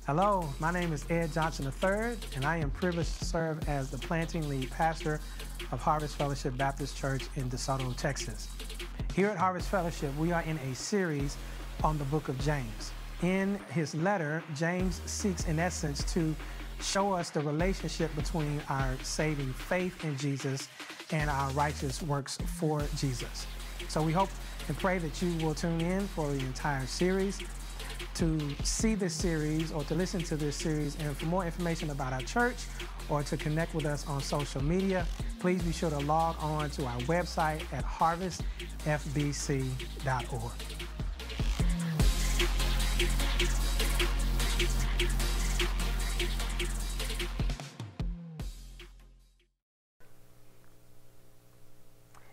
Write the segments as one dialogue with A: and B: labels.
A: Hello, my name is Ed Johnson III, and I am privileged to serve as the planting lead pastor of Harvest Fellowship Baptist Church in DeSoto, Texas. Here at Harvest Fellowship, we are in a series on the book of James. In his letter, James seeks, in essence, to show us the relationship between our saving faith in Jesus and our righteous works for Jesus. So we hope and pray that you will tune in for the entire series, to see this series or to listen to this series. And for more information about our church or to connect with us on social media, please be sure to log on to our website at harvestfbc.org.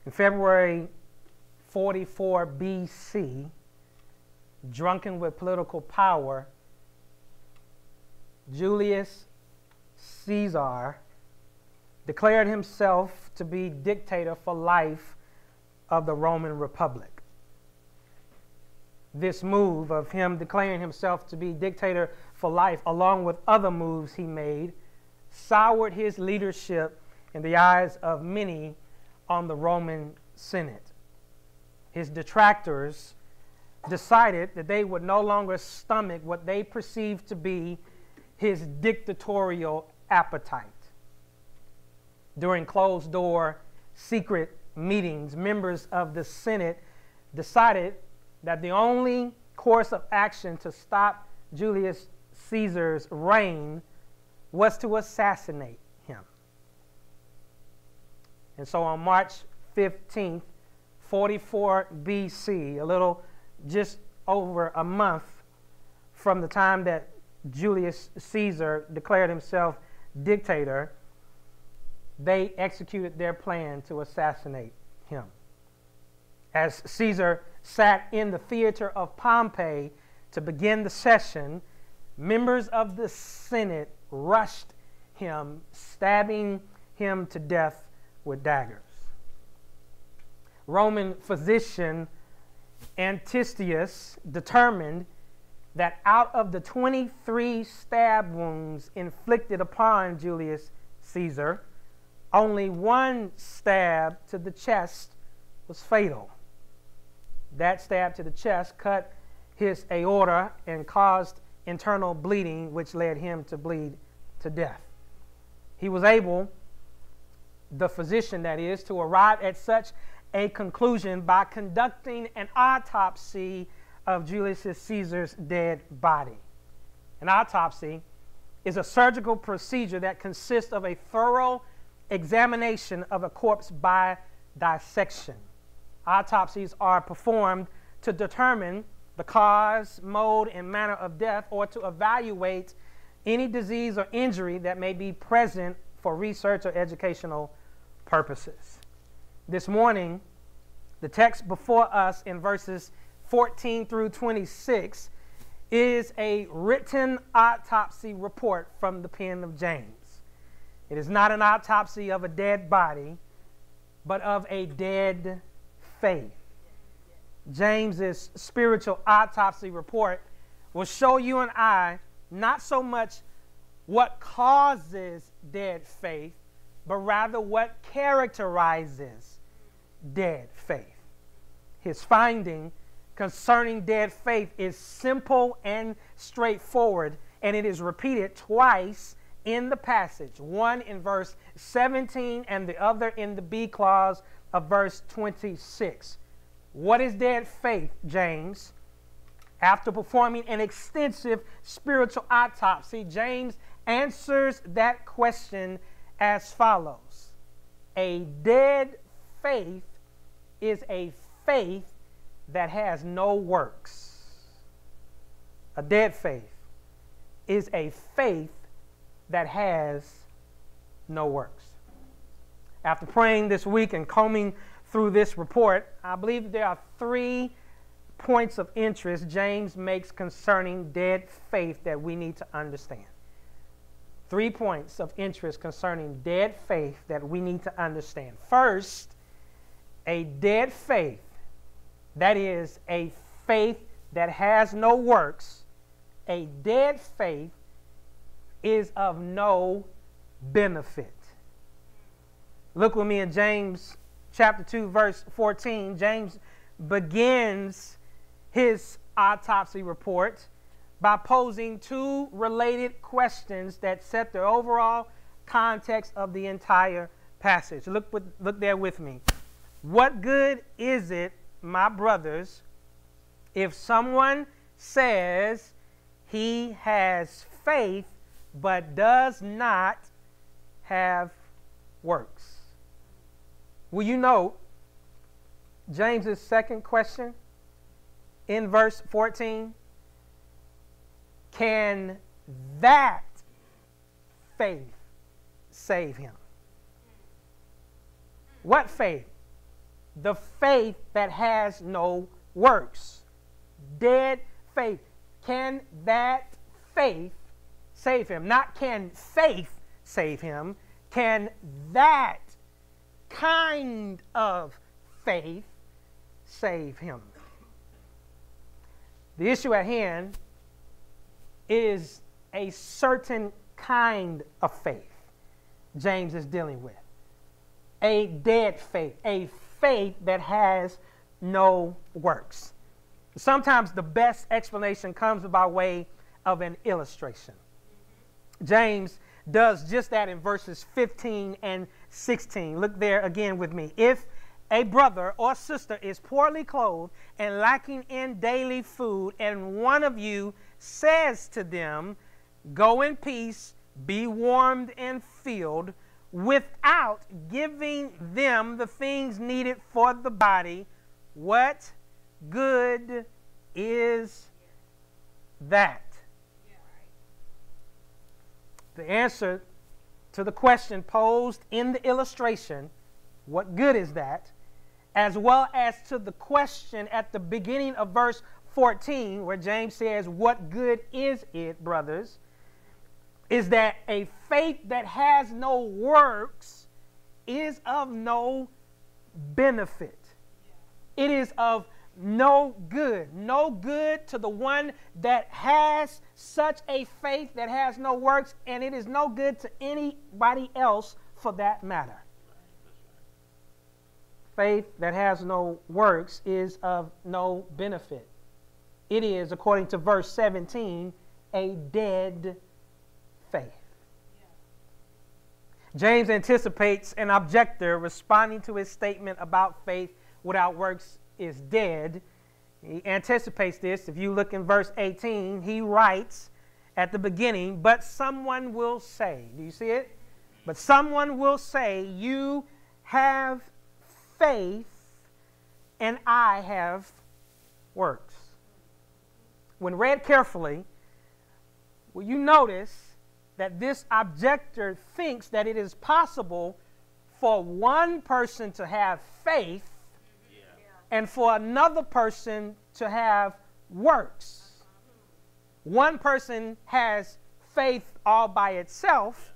A: In February 44 BC, drunken with political power, Julius Caesar declared himself to be dictator for life of the Roman Republic. This move of him declaring himself to be dictator for life, along with other moves he made, soured his leadership in the eyes of many on the Roman Senate. His detractors decided that they would no longer stomach what they perceived to be his dictatorial appetite. During closed-door secret meetings, members of the Senate decided that the only course of action to stop Julius Caesar's reign was to assassinate him. And so on March 15th, 44 BC, just over a month from the time that Julius Caesar declared himself dictator, they executed their plan to assassinate him. As Caesar sat in the theater of Pompeii to begin the session, members of the Senate rushed him, stabbing him to death with daggers. Roman physician Antistius determined that out of the 23 stab wounds inflicted upon Julius Caesar, only one stab to the chest was fatal. That stab to the chest cut his aorta and caused internal bleeding, which led him to bleed to death. He was able, the physician that is, to arrive at such a conclusion by conducting an autopsy of Julius Caesar's dead body. An autopsy is a surgical procedure that consists of a thorough examination of a corpse by dissection. Autopsies are performed to determine the cause, mode, and manner of death, or to evaluate any disease or injury that may be present for research or educational purposes. This morning, the text before us in verses 14 through 26 is a written autopsy report from the pen of James. It is not an autopsy of a dead body, but of a dead faith. James's spiritual autopsy report will show you and I not so much what causes dead faith, but rather what characterizes dead faith. His finding concerning dead faith is simple and straightforward, and it is repeated twice in the passage, one in verse 17 and the other in the B clause of verse 26. What is dead faith, James? After performing an extensive spiritual autopsy, James answers that question as follows. A dead faith is a faith that has no works. A dead faith is a faith that has no works. After praying this week and combing through this report, I believe there are 3 points of interest James makes concerning dead faith that we need to understand. 3 points of interest concerning dead faith that we need to understand. First, a dead faith, that is, a faith that has no works, a dead faith is of no benefit. Look with me in James chapter 2, verse 14. James begins his autopsy report by posing two related questions that set the overall context of the entire passage. Look there with me. What good is it, my brothers, if someone says he has faith but does not have works? Will you note James's second question in verse 14? Can that faith save him? What faith? The faith that has no works. Dead faith. Can that faith save him? Not can faith save him. Can that kind of faith save him? The issue at hand is a certain kind of faith James is dealing with. A dead faith, a faith that has no works. Sometimes the best explanation comes by way of an illustration. James does just that in verses 15 and 16. Look there again with me. If a brother or sister is poorly clothed and lacking in daily food, and one of you says to them, "Go in peace, be warmed and filled," without giving them the things needed for the body, what good is that? The answer to the question posed in the illustration, what good is that, as well as to the question at the beginning of verse 14, where James says, what good is it, brothers, is that a faith that has no works is of no benefit. It is of no good. No good to the one that has such a faith that has no works, and it is no good to anybody else for that matter. Faith that has no works is of no benefit. It is, according to verse 17, a dead faith. James anticipates an objector responding to his statement about faith without works is dead. He anticipates this. If you look in verse 18, he writes at the beginning, but someone will say, do you see it? But someone will say, you have faith and I have works. When read carefully, will you notice that this objector thinks that it is possible for one person to have faith and for another person to have works. One person has faith all by itself.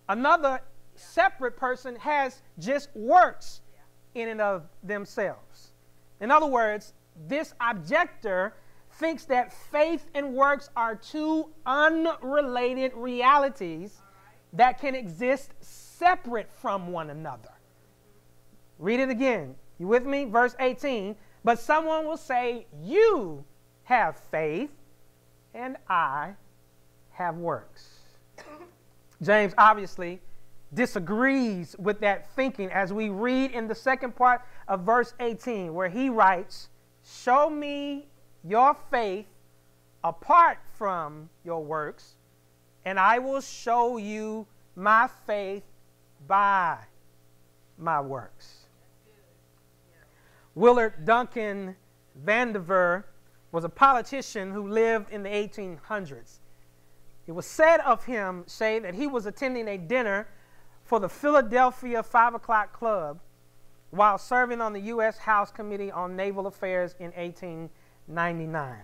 A: Another separate person has just works in and of themselves. In other words, this objector thinks that faith and works are two unrelated realities that can exist separate from one another. Read it again. You with me? Verse 18. But someone will say, you have faith and I have works. James obviously disagrees with that thinking as we read in the second part of verse 18, where he writes, show me your faith apart from your works, and I will show you my faith by my works. Willard Duncan Vandiver was a politician who lived in the 1800s. It was said of him, say, that he was attending a dinner for the Philadelphia 5 o'clock Club while serving on the U.S. House Committee on Naval Affairs in 1899.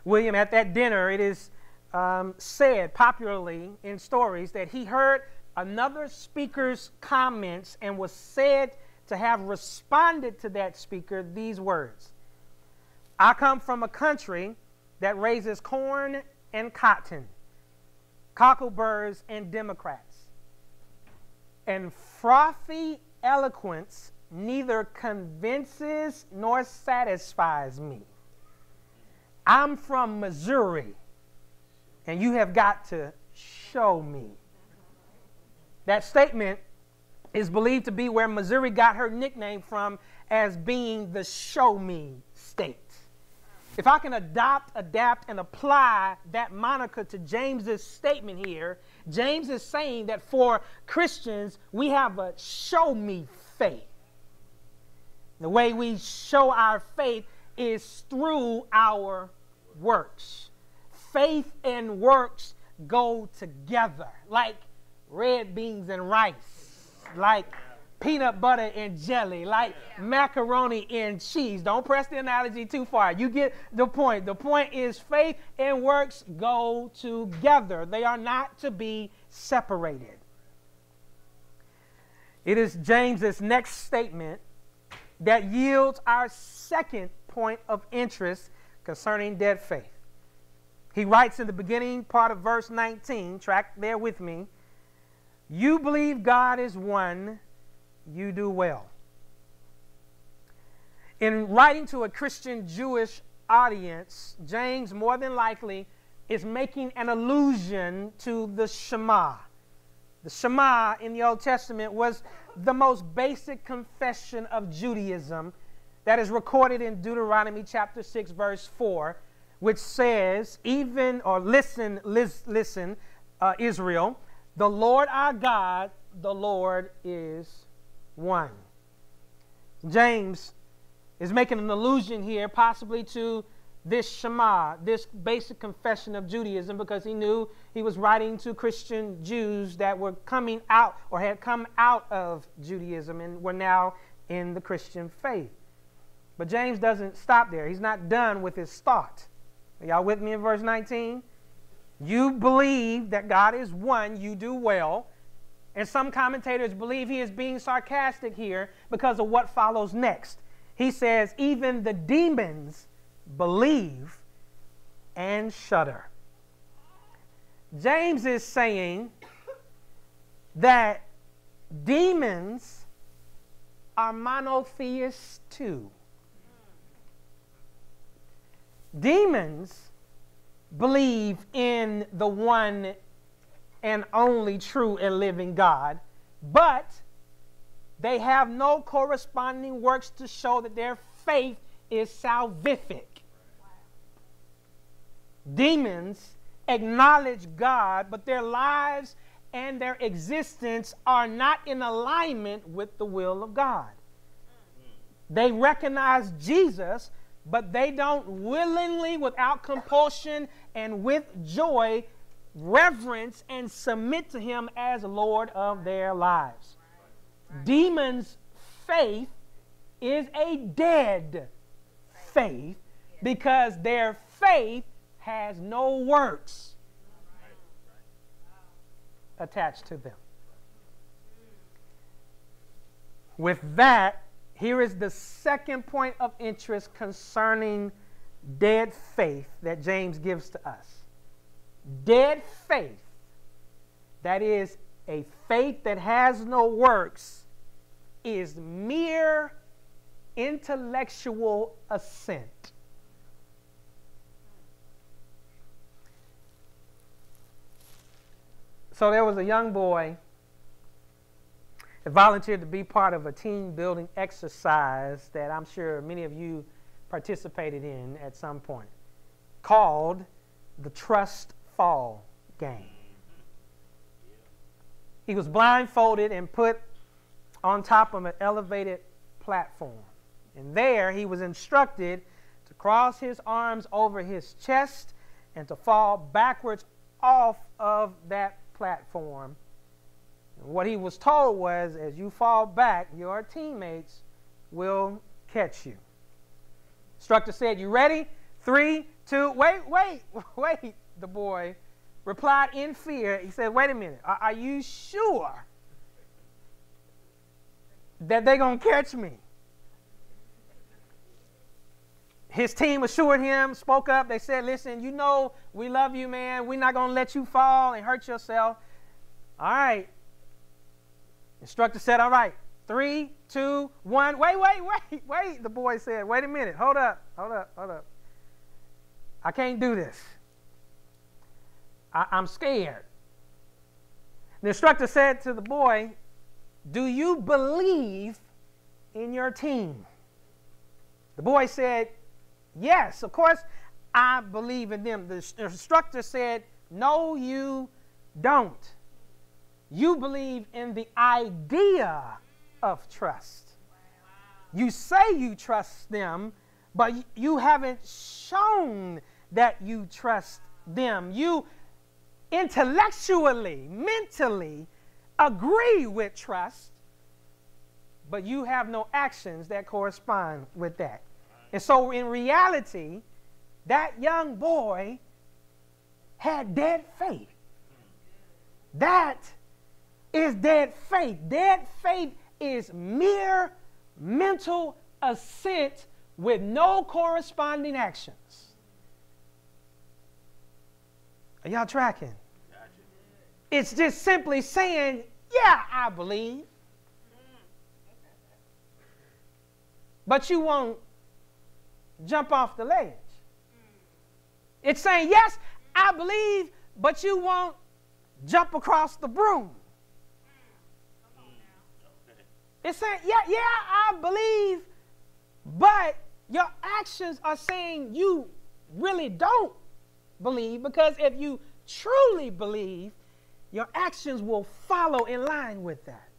A: William, at that dinner, it is said popularly in stories that he heard another speaker's comments and was said to have responded to that speaker these words: I come from a country that raises corn and cotton. cockleburs, and Democrats. And frothy eloquence neither convinces nor satisfies me. I'm from Missouri, and you have got to show me. That statement is believed to be where Missouri got her nickname from, as being the show me state. If I can adopt, adapt, and apply that moniker to James's statement here, James is saying that for Christians, we have a show me faith. The way we show our faith is through our works. Faith and works go together, like red beans and rice, like peanut butter and jelly, like macaroni and cheese. Don't press the analogy too far. You get the point. The point is faith and works go together. They are not to be separated. It is James's next statement that yields our second point of interest concerning dead faith. He writes in the beginning part of verse 19, track there with me, "You believe God is one, you do well." In writing to a Christian Jewish audience, James more than likely is making an allusion to the Shema. The Shema in the Old Testament was the most basic confession of Judaism that is recorded in Deuteronomy chapter 6, verse 4, which says, listen, Israel, the Lord our God, the Lord is one. James is making an allusion here possibly to this Shema, this basic confession of Judaism, because he knew he was writing to Christian Jews that were coming out or had come out of Judaism and were now in the Christian faith. But James doesn't stop there. He's not done with his thought. Are y'all with me in verse 19? You believe that God is one, you do well. And some commentators believe he is being sarcastic here because of what follows next. He says, even the demons believe and shudder. James is saying that demons are monotheists too. Demons believe in the one and only true and living God, but they have no corresponding works to show that their faith is salvific. Demons acknowledge God, but their lives and their existence are not in alignment with the will of God. They recognize Jesus, but they don't willingly, without compulsion, and with joy, reverence and submit to him as Lord of their lives. Demons' faith is a dead faith because their faith has no works attached to them. With that, here is the second point of interest concerning dead faith that James gives to us. Dead faith, that is a faith that has no works, is mere intellectual assent. So there was a young boy that volunteered to be part of a team building exercise that I'm sure many of you participated in at some point, called the Trust Fall Game. He was blindfolded and put on top of an elevated platform. And there he was instructed to cross his arms over his chest and to fall backwards off of that platform. And what he was told was, as you fall back, your teammates will catch you. Instructor said, "You ready? 3, 2, wait. The boy replied in fear. He said, "Wait a minute. Are you sure that they're going to catch me?" his team assured him, spoke up. They said, listen, you know we love you, man. We're not going to let you fall and hurt yourself. All right. Instructor said, all right, 3, 2, 1. Wait. The boy said, wait a minute. Hold up. I can't do this. I'm scared. The instructor said to the boy, do you believe in your team? The boy said, yes, of course I believe in them. The instructor said, no, you don't. You believe in the idea of trust. You say you trust them, but you haven't shown that you trust them. You intellectually, mentally agree with trust, but you have no actions that correspond with that. And so in reality, that young boy had dead faith. That is dead faith. Dead faith is mere mental assent with no corresponding actions. Are y'all tracking? Gotcha. It's just simply saying, yeah, I believe. But you won't jump off the ledge. It's saying, yes, I believe, but you won't jump across the broom. It's saying, yeah, I believe, but your actions are saying you really don't believe, because if you truly believe, your actions will follow in line with that.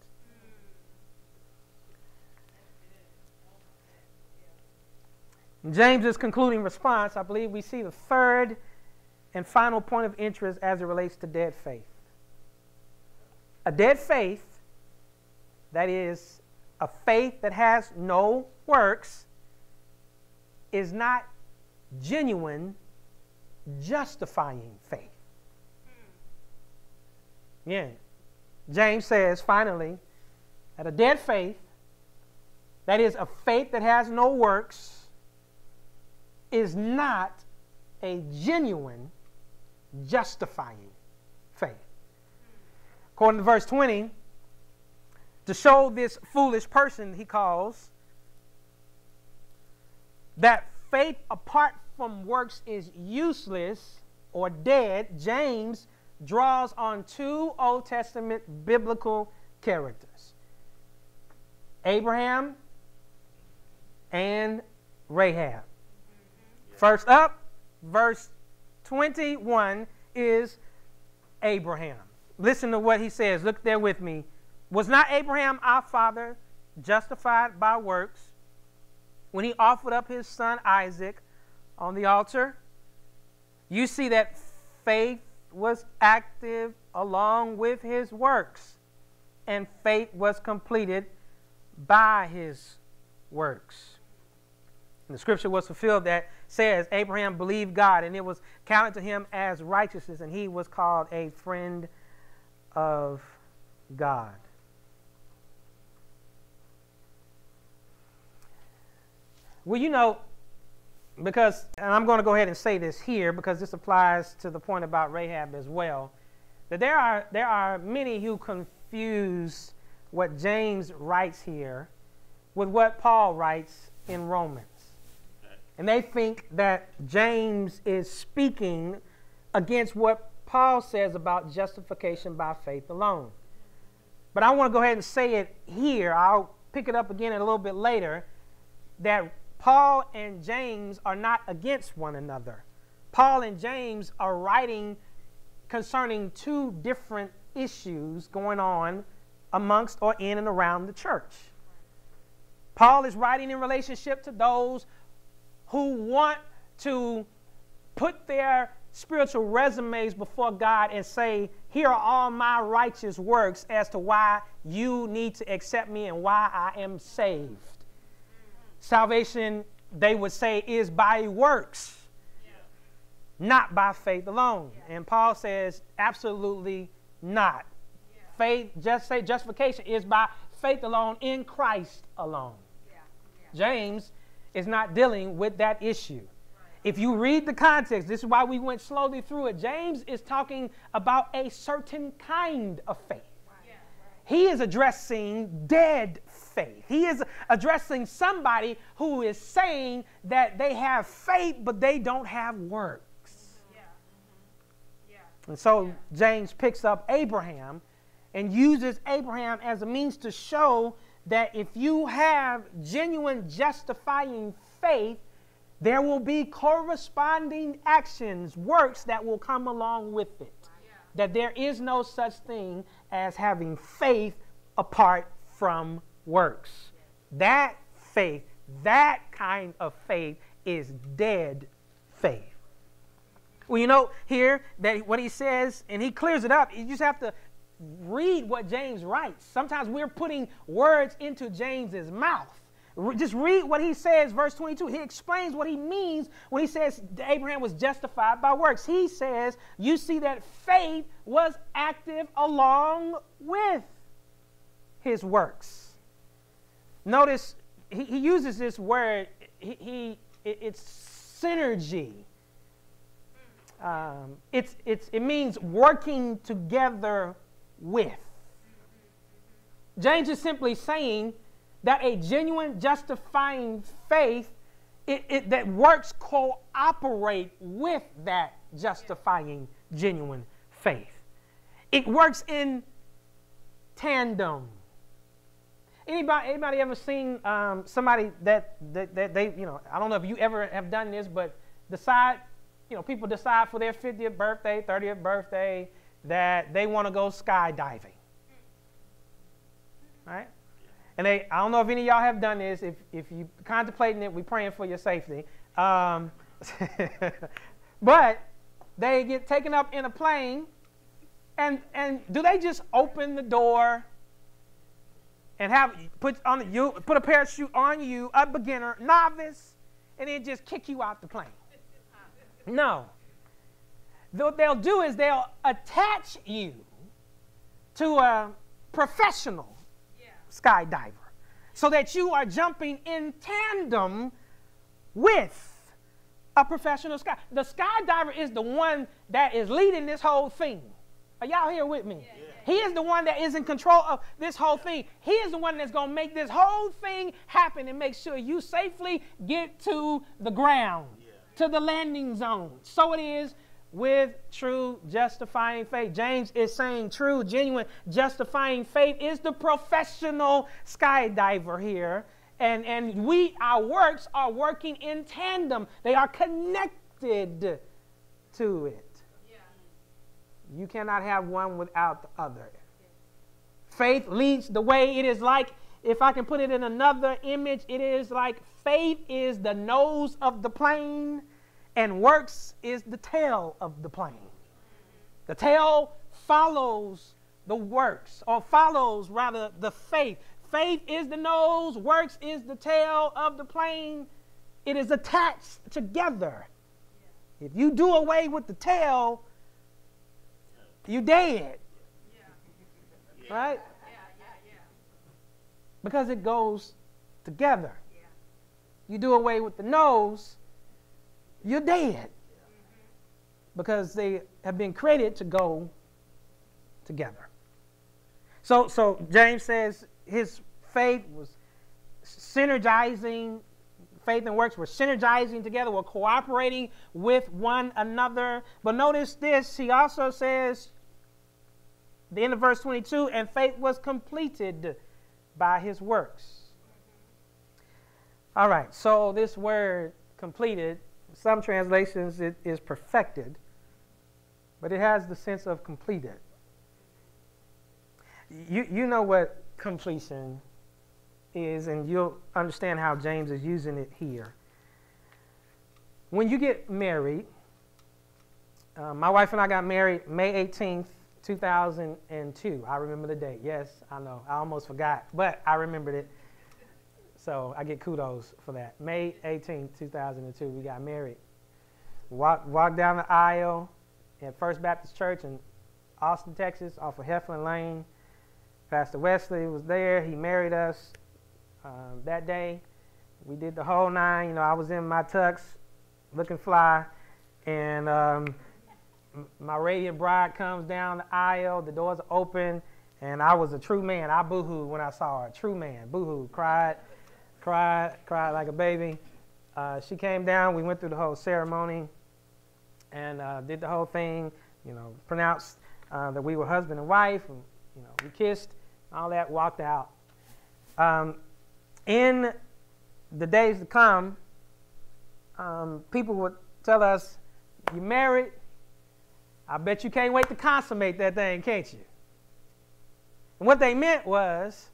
A: In James's concluding response, I believe we see the third and final point of interest as it relates to dead faith. A dead faith, that is, a faith that has no works, is not genuine, justifying faith. Yeah. James says, finally, that a dead faith, that is, a faith that has no works, is not a genuine, justifying faith. According to verse 20, to show this foolish person, he calls, that faith apart from works is useless or dead, James draws on 2 Old Testament biblical characters, Abraham and Rahab. First up, verse 21 is Abraham. Listen to what he says. Look there with me. Was not Abraham our father justified by works when he offered up his son Isaac on the altar? You see that faith was active along with his works, and faith was completed by his works. And the scripture was fulfilled that says Abraham believed God, and it was counted to him as righteousness, and he was called a friend of God. Well, you know, because, and I'm going to go ahead and say this here because this applies to the point about Rahab as well, that there are many who confuse what James writes here with what Paul writes in Romans. And they think that James is speaking against what Paul says about justification by faith alone. But I want to go ahead and say it here. I'll pick it up again a little bit later, that Paul and James are not against one another. Paul and James are writing concerning 2 different issues going on amongst or in and around the church. Paul is writing in relationship to those who want to put their spiritual resumes before God and say, here are all my righteous works as to why you need to accept me and why I am saved. Salvation, they would say, is by works, not by faith alone. And Paul says, absolutely not. Faith, justification is by faith alone, in Christ alone. James is not dealing with that issue. If you read the context, this is why we went slowly through it. James is talking about a certain kind of faith. He is addressing dead faith. He is addressing somebody who is saying that they have faith, but they don't have works. And so James picks up Abraham and uses Abraham as a means to show that if you have genuine justifying faith, there will be corresponding actions, works that will come along with it. That there is no such thing as having faith apart from works. That faith, that kind of faith is dead faith. Well, you know here that what he says, and he clears it up, you just have to read what James writes. Sometimes we're putting words into James's mouth. Just read what he says, verse 22. He explains what he means when he says Abraham was justified by works. He says, you see that faith was active along with his works. Notice he uses this word, it's synergy. It means working together with. James is simply saying that a genuine justifying faith, that works cooperate with that justifying genuine faith. It works in tandem. Anybody ever seen somebody that they, I don't know if you ever have done this, but people decide for their 50th birthday, 30th birthday, that they want to go skydiving. Right? And I don't know if any of y'all have done this. If you're contemplating it, we're praying for your safety. But they get taken up in a plane, and do they just open the door and put a parachute on you, a beginner, novice, and then just kick you out the plane? No. What they'll do is they'll attach you to a professional skydiver so that you are jumping in tandem with a professional skydiver. The skydiver is the one that is leading this whole thing. Are y'all here with me? Yeah. He is the one that is in control of this whole thing. He is the one that's going to make this whole thing happen and make sure you safely get to the ground, to the landing zone. So it is with true justifying faith. James is saying true, genuine, justifying faith is the professional skydiver here. And our works are working in tandem. They are connected to it. Yeah. You cannot have one without the other. Yeah. Faith leads the way. It is like, if I can put it in another image, it is like faith is the nose of the plane, and works is the tail of the plane. The tail follows the works, or follows rather the faith. Faith is the nose, works is the tail of the plane. It is attached together. If you do away with the tail, you're dead. Right? Because it goes together. You do away with the nose, you're dead, because they have been created to go together. So James says his faith was synergizing, faith and works were synergizing together, were cooperating with one another. But notice this, he also says, the end of verse 22, and faith was completed by his works. All right, so this word completed, some translations it is perfected, but it has the sense of completed. You know what completion is, and you'll understand how James is using it here. When you get married, my wife and I got married May 18th, 2002. I remember the date. Yes, I know. I almost forgot, but I remembered it. So I get kudos for that. May 18th, 2002, we got married. Walked down the aisle at First Baptist Church in Austin, Texas, off of Heflin Lane. Pastor Wesley was there. He married us that day. We did the whole nine. You know, I was in my tux, looking fly, and my radiant bride comes down the aisle. The doors are open, and I was a true man. I boo-hooed when I saw her. True man, boo-hooed, cried like a baby. She came down. We went through the whole ceremony, and did the whole thing. You know, pronounced that we were husband and wife. And, you know, we kissed, all that. Walked out. In the days to come, people would tell us, "You married? I bet you can't wait to consummate that thing, can't you?" And what they meant was,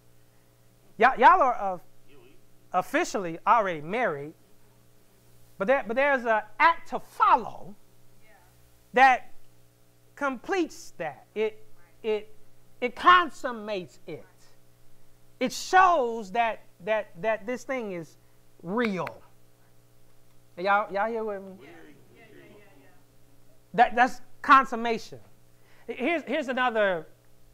A: y'all are officially already married, but there's an act to follow that completes that. It consummates it. It shows that this thing is real. Y'all here with me? That's consummation. Here's another.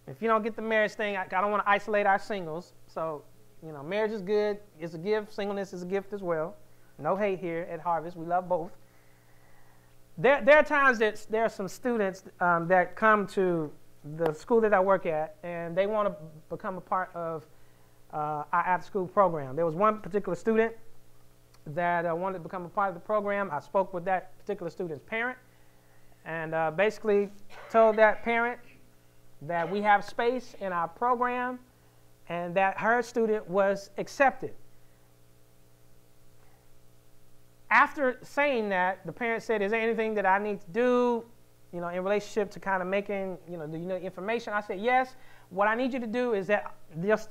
A: If you don't get the marriage thing, I don't want to isolate our singles. So, you know, marriage is good. It's a gift. Singleness is a gift as well. No hate here at Harvest. We love both. There are times that there are some students that come to the school that I work at, and they want to become a part of our after-school program. There was one particular student that wanted to become a part of the program. I spoke with that particular student's parent, and basically told that parent that we have space in our program and that her student was accepted. After saying that, the parent said, "Is there anything that I need to do, you know, in relationship to kind of making, you know, do you know information?" I said, "Yes. What I need you to do is that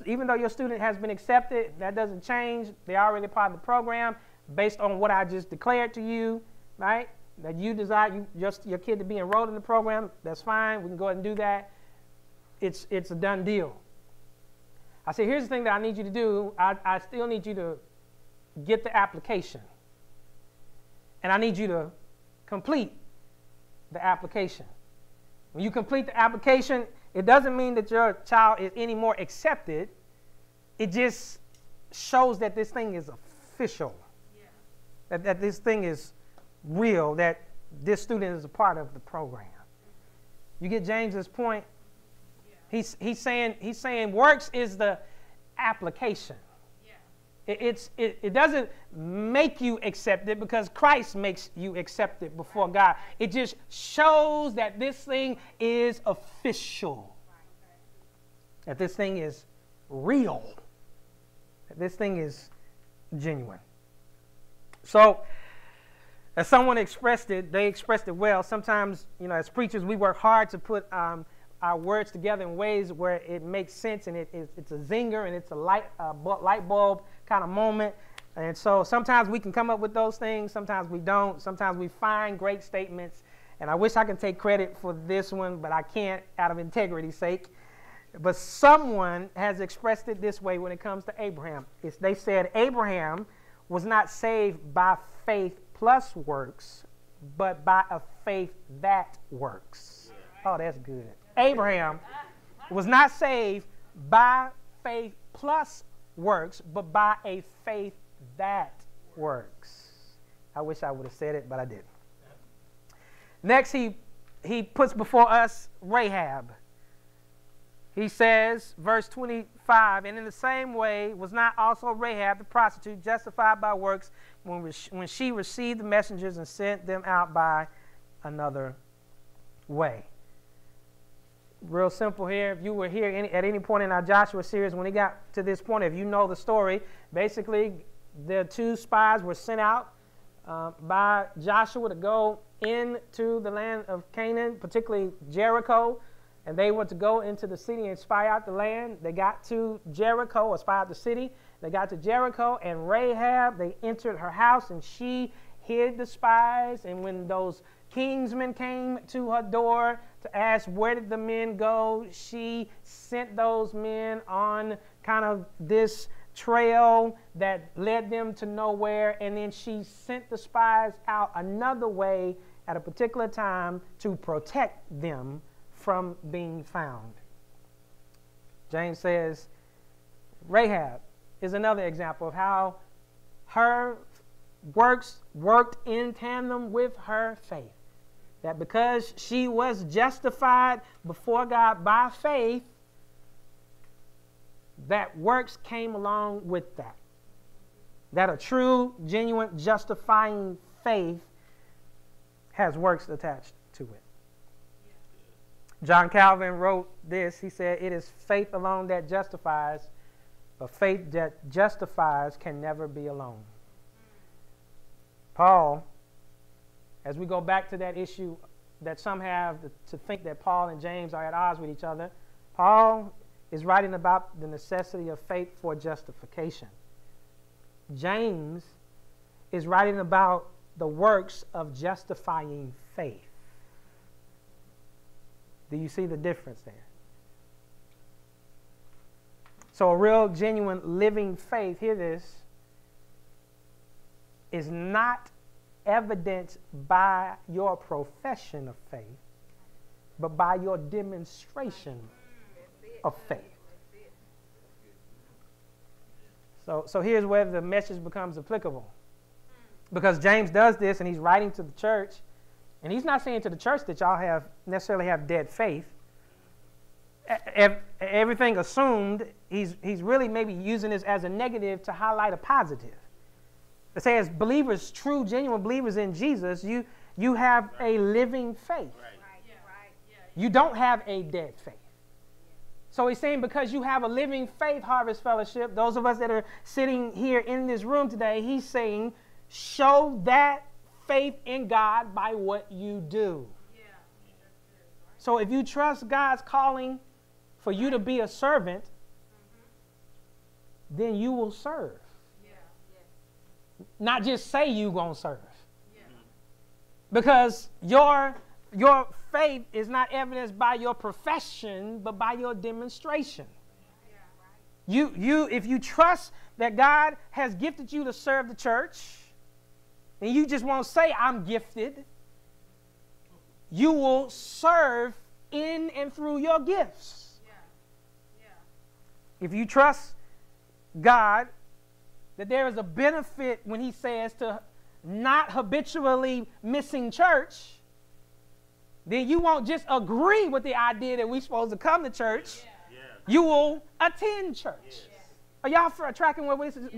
A: even though your student has been accepted, that doesn't change. They're already part of the program based on what I just declared to you, right? That you desire your kid to be enrolled in the program. That's fine. We can go ahead and do that. It's a done deal." I said, "Here's the thing that I need you to do. I still need you to get the application. And I need you to complete the application. When you complete the application, it doesn't mean that your child is any more accepted. It just shows that this thing is official, that this thing is real, that this student is a part of the program." You get James's point? He's saying works is the application. It doesn't make you accepted because Christ makes you accepted before God. It just shows that this thing is official, that this thing is real, that this thing is genuine. So, as someone expressed it, they expressed it well. Sometimes, you know, as preachers, we work hard to put our words together in ways where it makes sense, and it's a zinger, and it's a light bulb kind of moment. And so sometimes we can come up with those things, sometimes we don't. Sometimes we find great statements, and I wish I could take credit for this one, but I can't out of integrity's sake. But someone has expressed it this way when it comes to Abraham. They said Abraham was not saved by faith plus works, but by a faith that works. Oh, that's good. Abraham was not saved by faith plus works, but by a faith that works. I wish I would have said it, but I didn't. Next, he puts before us Rahab. He says, verse 25, "And in the same way was not also Rahab the prostitute justified by works when she received the messengers and sent them out by another way." Real simple here. If you were here at any point in our Joshua series, when he got to this point, if you know the story, basically the two spies were sent out by Joshua to go into the land of Canaan, particularly Jericho, and they were to go into the city and spy out the land. They got to Jericho, or spy out the city. They got to Jericho, and Rahab, they entered her house, and she hid the spies. And when those kingsmen came to her door to ask where did the men go, she sent those men on kind of this trail that led them to nowhere, and then she sent the spies out another way at a particular time to protect them from being found. James says Rahab is another example of how her works worked in tandem with her faith. That because she was justified before God by faith, that works came along with that. That a true, genuine, justifying faith has works attached to it. John Calvin wrote this. He said, "It is faith alone that justifies, but faith that justifies can never be alone." Paul, as we go back to that issue that some have to think that Paul and James are at odds with each other, Paul is writing about the necessity of faith for justification. James is writing about the works of justifying faith. Do you see the difference there? So a real, genuine, living faith, hear this, is not evidenced by your profession of faith, but by your demonstration of faith. So here's where the message becomes applicable. Because James does this, and he's writing to the church, and he's not saying to the church that y'all necessarily have dead faith. Everything assumed, he's really maybe using this as a negative to highlight a positive. To say, as believers, true, genuine believers in Jesus, you have a living faith. You don't have a dead faith. So he's saying, because you have a living faith, Harvest Fellowship, those of us that are sitting here in this room today, he's saying, show that faith in God by what you do. So if you trust God's calling for you to be a servant, then you will serve. Not just say you're going to serve. Because your faith is not evidenced by your profession, but by your demonstration. If you trust that God has gifted you to serve the church, and you just won't say, I'm gifted, you will serve in and through your gifts. If you trust God that there is a benefit when he says to not habitually missing church, then you won't just agree with the idea that we're supposed to come to church. You will attend church. Are y'all tracking where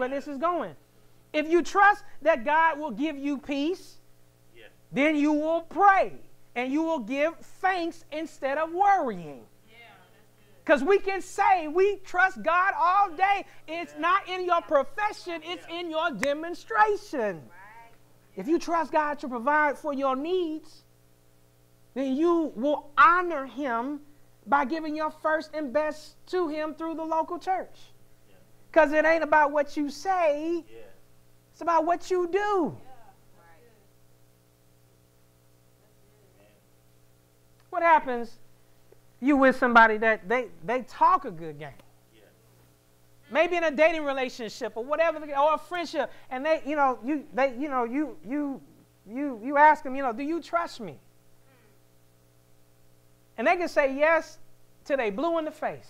A: this is going? If you trust that God will give you peace, then you will pray and you will give thanks instead of worrying. Because we can say we trust God all day. It's not in your profession, it's in your demonstration. If you trust God to provide for your needs, then you will honor him by giving your first and best to him through the local church. Because it ain't about what you say, it's about what you do. What happens? You with somebody that they talk a good game. Maybe in a dating relationship or whatever, or a friendship, and you ask them, do you trust me? And they can say yes till they blue in the face.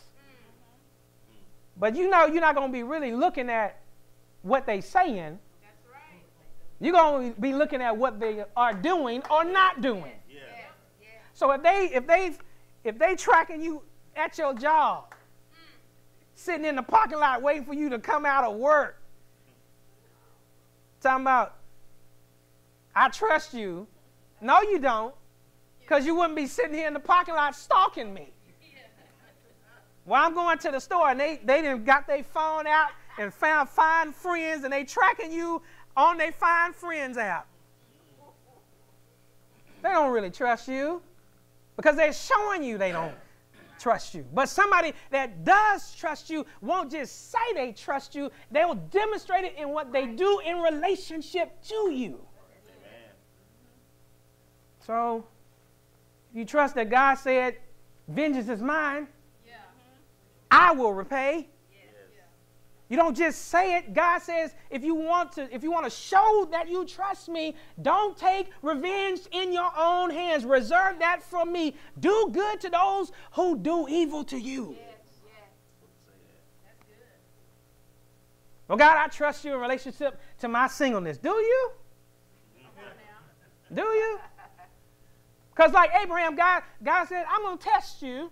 A: But you're not going to be really looking at what they saying. You're going to be looking at what they are doing or not doing. So if they tracking you at your job, sitting in the parking lot waiting for you to come out of work, talking about, I trust you. No, you don't, because you wouldn't be sitting here in the parking lot stalking me. Well, I'm going to the store, and they done got their phone out and found Find Friends, and they tracking you on their Find Friends app. They don't really trust you, because they're showing you they don't trust you. But somebody that does trust you won't just say they trust you. They will demonstrate it in what they do in relationship to you. Amen. So you trust that God said, vengeance is mine. I will repay. You don't just say it. God says, if you want to show that you trust me, don't take revenge in your own hands. Reserve that for me. Do good to those who do evil to you. Well, God, I trust you in relationship to my singleness. Do you? Do you? Because like Abraham, God said, I'm going to test you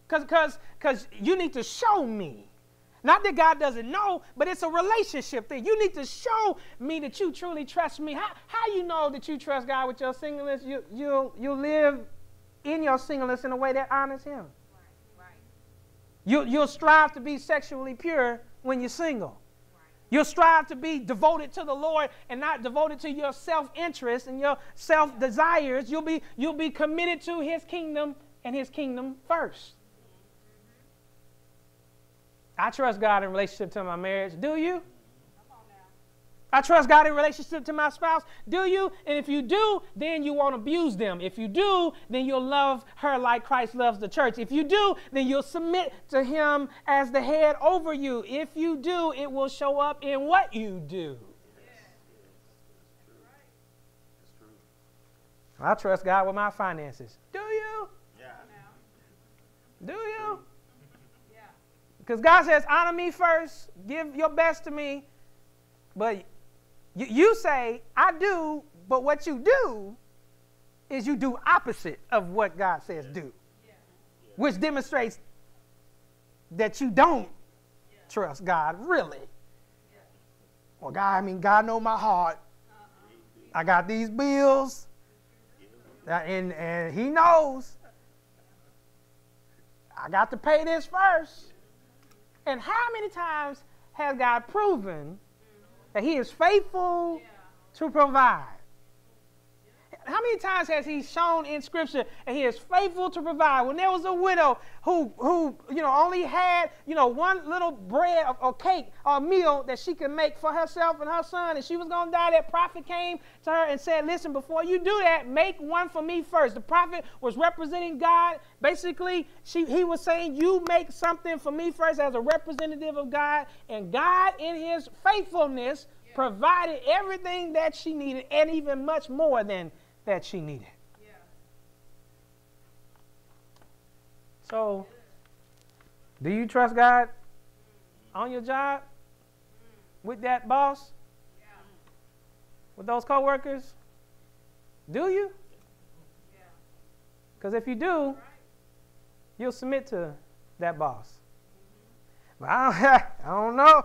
A: because you need to show me. Not that God doesn't know, but it's a relationship thing. You need to show me that you truly trust me. How you know that you trust God with your singleness? You'll live in your singleness in a way that honors him. Right. You'll strive to be sexually pure when you're single. You'll strive to be devoted to the Lord and not devoted to your self-interest and your self-desires. You'll be committed to his kingdom and his kingdom first. I trust God in relationship to my marriage. Do you? I trust God in relationship to my spouse. Do you? And if you do, then you won't abuse them. If you do, then you'll love her like Christ loves the church. If you do, then you'll submit to him as the head over you. If you do, it will show up in what you do. I trust God with my finances. Do you? Yeah. Do you? Because God says, honor me first, give your best to me. But you say, I do, but what you do is you do opposite of what God says do. Yeah. Which demonstrates that you don't trust God, really. Yeah. Well, God knows my heart. I got these bills, and he knows I got to pay this first. And how many times has God proven that he is faithful to provide? How many times has he shown in Scripture that he is faithful to provide? When there was a widow who only had, one little bread or cake or meal that she could make for herself and her son, and she was going to die, that prophet came to her and said, listen, before you do that, make one for me first. The prophet was representing God. Basically, he was saying, you make something for me first as a representative of God, and God in his faithfulness provided everything that she needed and even much more than that she needed. Yeah. So, do you trust God on your job? With that boss? Yeah. With those coworkers? Do you? Because if you do, you'll submit to that boss. But I don't know.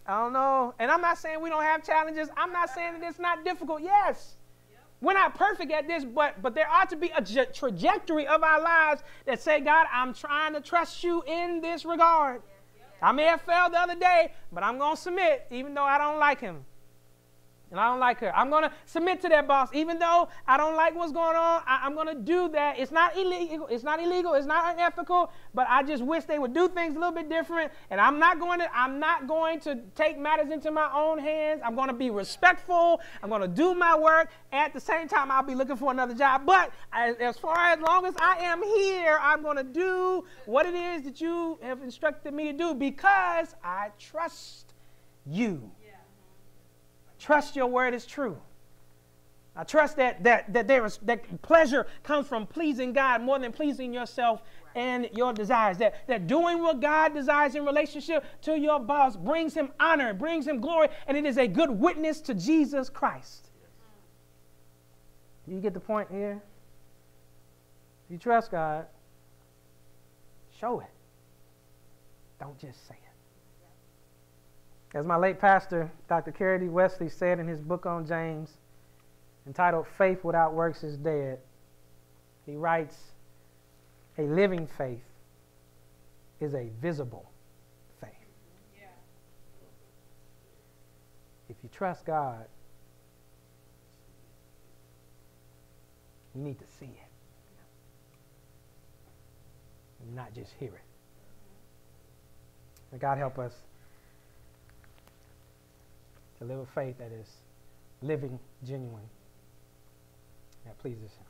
A: I don't know. And I'm not saying we don't have challenges. I'm not saying that it's not difficult. Yes. We're not perfect at this, but there ought to be a trajectory of our lives that say, God, I'm trying to trust you in this regard. I may have failed the other day, but I'm going to submit even though I don't like him. And I don't like her. I'm going to submit to that boss. Even though I don't like what's going on, I'm going to do that. It's not illegal. It's not illegal. It's not unethical. But I just wish they would do things a little bit different. And I'm not going to take matters into my own hands. I'm going to be respectful. I'm going to do my work. At the same time, I'll be looking for another job. But as long as I am here, I'm going to do what it is that you have instructed me to do because I trust you. Trust your word is true. I trust that pleasure comes from pleasing God more than pleasing yourself and your desires. That doing what God desires in relationship to your boss brings him honor, brings him glory, and it is a good witness to Jesus Christ. You get the point here? If you trust God, show it. Don't just say it. As my late pastor, Dr. Kerry D. Wesley, said in his book on James, entitled Faith Without Works is Dead, he writes, a living faith is a visible faith. Yeah. If you trust God, you need to see it, and not just hear it. May God help us to live a faith that is living, genuine, that pleases him.